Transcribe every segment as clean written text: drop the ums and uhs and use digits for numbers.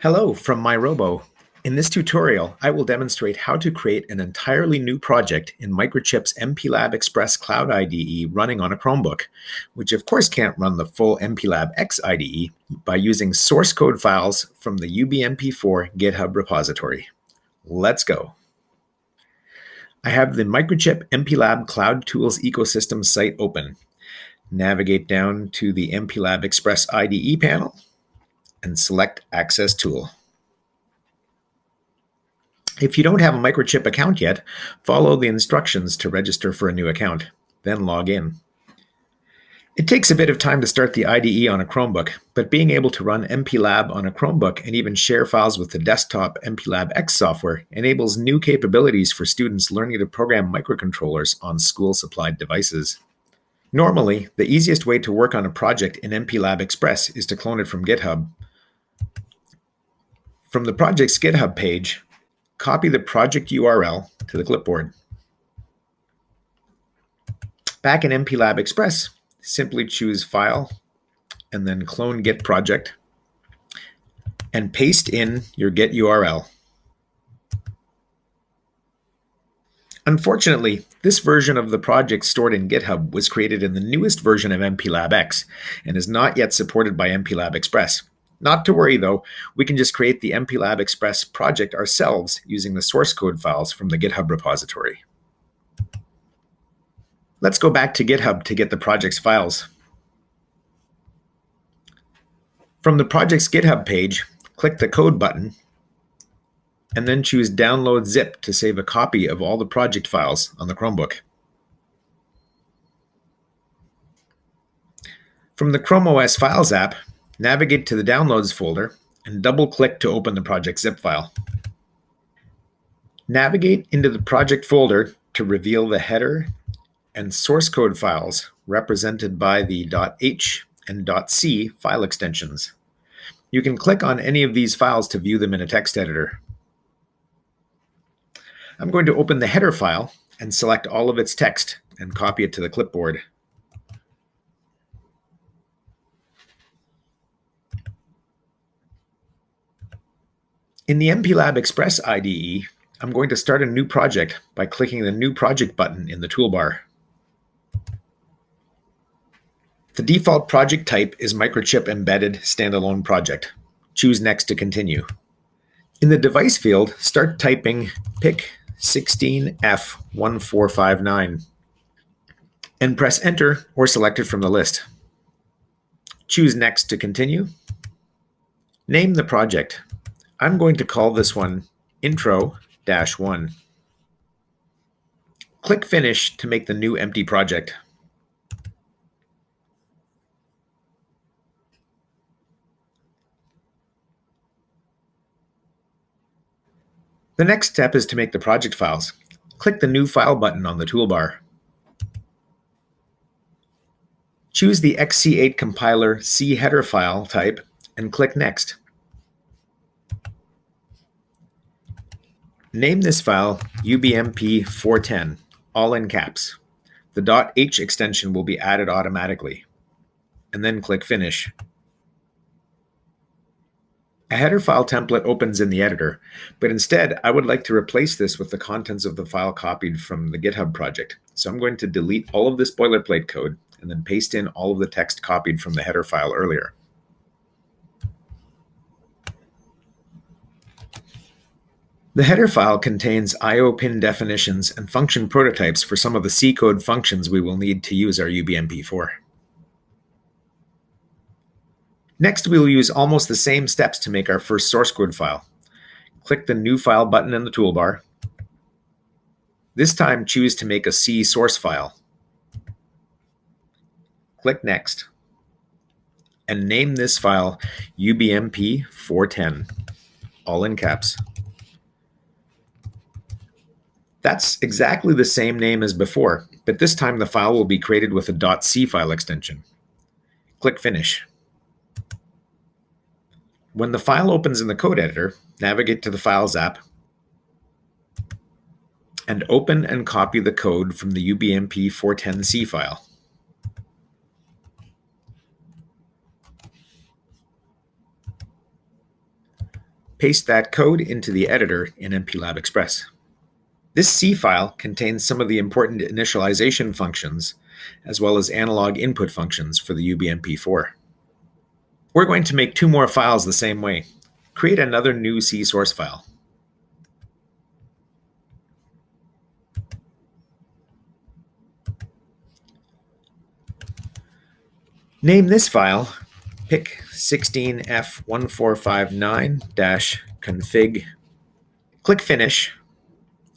Hello from MyRobo. In this tutorial, I will demonstrate how to create an entirely new project in Microchip's MPLAB Xpress Cloud IDE running on a Chromebook, which of course can't run the full MPLAB X IDE by using source code files from the UBMP4 GitHub repository. Let's go. I have the Microchip MPLAB Cloud Tools ecosystem site open. Navigate down to the MPLAB Xpress IDE panel and select Access Tool. If you don't have a Microchip account yet, follow the instructions to register for a new account, then log in. It takes a bit of time to start the IDE on a Chromebook, but being able to run MPLAB on a Chromebook and even share files with the desktop MPLAB X software enables new capabilities for students learning to program microcontrollers on school-supplied devices. Normally, the easiest way to work on a project in MPLAB Xpress is to clone it from GitHub. From the project's GitHub page, copy the project URL to the clipboard. Back in MPLAB Xpress, simply choose File and then Clone Git Project and paste in your Git URL. Unfortunately, this version of the project stored in GitHub was created in the newest version of MPLAB X and is not yet supported by MPLAB Xpress. Not to worry though, we can just create the MPLAB Xpress project ourselves using the source code files from the GitHub repository. Let's go back to GitHub to get the project's files. From the project's GitHub page, click the Code button, and then choose Download Zip to save a copy of all the project files on the Chromebook. From the Chrome OS Files app, navigate to the Downloads folder and double-click to open the project zip file. Navigate into the project folder to reveal the header and source code files represented by the .h and .c file extensions. You can click on any of these files to view them in a text editor. I'm going to open the header file and select all of its text and copy it to the clipboard. In the MPLAB Xpress IDE, I'm going to start a new project by clicking the New Project button in the toolbar. The default project type is Microchip Embedded Standalone Project. Choose Next to continue. In the device field, start typing PIC16F1459 and press Enter or select it from the list. Choose Next to continue. Name the project. I'm going to call this one Intro-1. Click Finish to make the new empty project. The next step is to make the project files. Click the New File button on the toolbar. Choose the XC8 compiler C header file type and click Next. Name this file UBMP410, all in caps. The .h extension will be added automatically, and then click Finish. A header file template opens in the editor, but instead I would like to replace this with the contents of the file copied from the GitHub project. So I'm going to delete all of this boilerplate code and then paste in all of the text copied from the header file earlier. The header file contains I/O pin definitions and function prototypes for some of the C code functions we will need to use our UBMP4. Next, we will use almost the same steps to make our first source code file. Click the New File button in the toolbar. This time, choose to make a C source file. Click Next, and name this file UBMP410, all in caps. That's exactly the same name as before, but this time the file will be created with a .c file extension. Click Finish. When the file opens in the code editor, navigate to the Files app and open and copy the code from the UBMP410C file. Paste that code into the editor in MPLAB Xpress. This C file contains some of the important initialization functions, as well as analog input functions for the UBMP4. We're going to make two more files the same way. Create another new C source file. Name this file pic16f1459-config. Click Finish,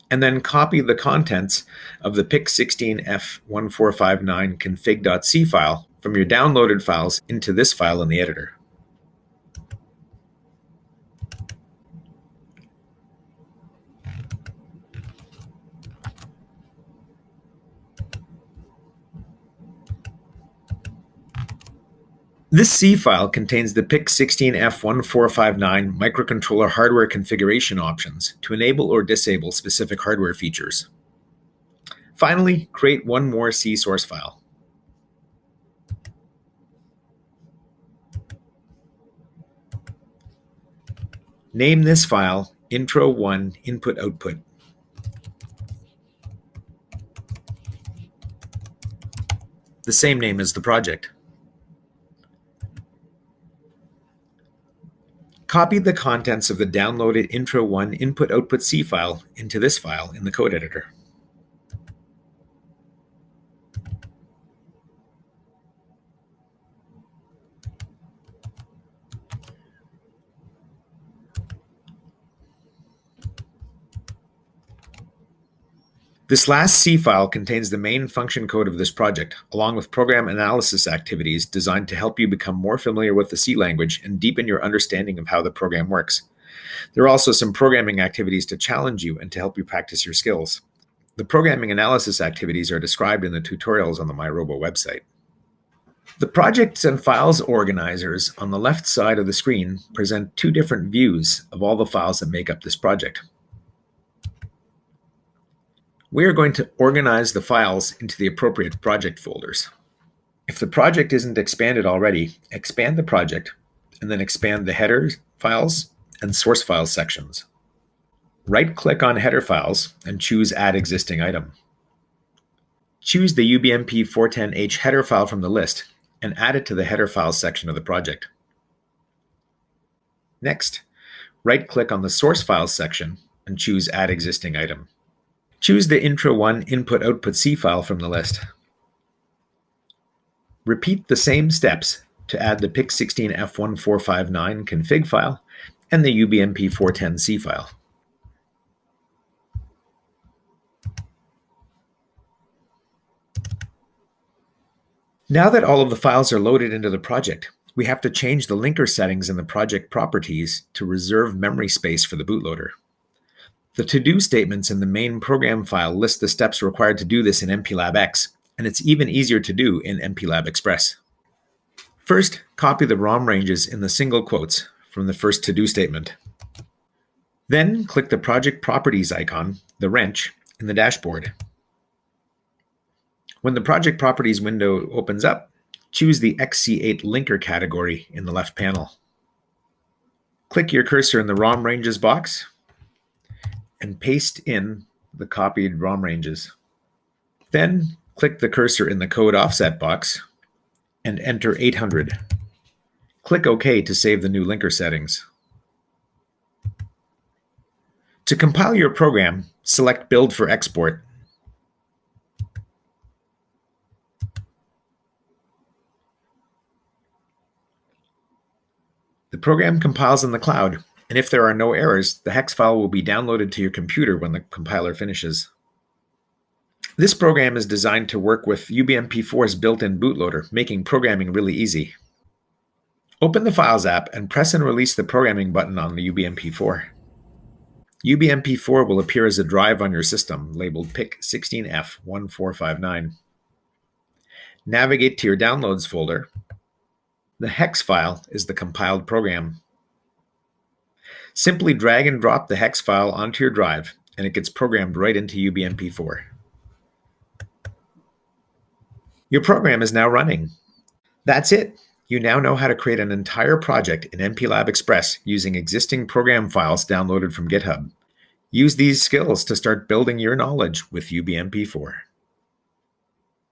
and then copy the contents of the pic16f1459 config.c file from your downloaded files into this file in the editor. This C file contains the pic16f1459 microcontroller hardware configuration options to enable or disable specific hardware features. Finally, create one more C source file. Name this file Intro1 Input Output. The same name as the project. Copy the contents of the downloaded Intro1 Input Output C file into this file in the code editor. This last C file contains the main function code of this project, along with program analysis activities designed to help you become more familiar with the C language and deepen your understanding of how the program works. There are also some programming activities to challenge you and to help you practice your skills. The programming analysis activities are described in the tutorials on the MyRobo website. The projects and files organizers on the left side of the screen present two different views of all the files that make up this project. We are going to organize the files into the appropriate project folders. If the project isn't expanded already, expand the project and then expand the header files and source files sections. Right-click on header files and choose Add Existing Item. Choose the UBMP410H header file from the list and add it to the header files section of the project. Next, right-click on the source files section and choose Add Existing Item. Choose the Intro1 Input-Output C file from the list. Repeat the same steps to add the pic16f1459 config file and the UBMP410 C file. Now that all of the files are loaded into the project, we have to change the linker settings in the project properties to reserve memory space for the bootloader. The to-do statements in the main program file list the steps required to do this in MPLAB X, and it's even easier to do in MPLAB Xpress. First, copy the ROM ranges in the single quotes from the first to-do statement. Then, click the project properties icon, the wrench, in the dashboard. When the project properties window opens up, choose the XC8 linker category in the left panel. Click your cursor in the ROM ranges box and paste in the copied ROM ranges. Then click the cursor in the code offset box and enter 800. Click OK to save the new linker settings. To compile your program, select Build for Export. The program compiles in the cloud, and if there are no errors, the hex file will be downloaded to your computer when the compiler finishes. This program is designed to work with UBMP4's built-in bootloader, making programming really easy. Open the Files app and press and release the programming button on the UBMP4. UBMP4 will appear as a drive on your system labeled pic16f1459. Navigate to your Downloads folder. The hex file is the compiled program. Simply drag and drop the hex file onto your drive, and it gets programmed right into UBMP4. Your program is now running. That's it. You now know how to create an entire project in MPLAB Xpress using existing program files downloaded from GitHub. Use these skills to start building your knowledge with UBMP4.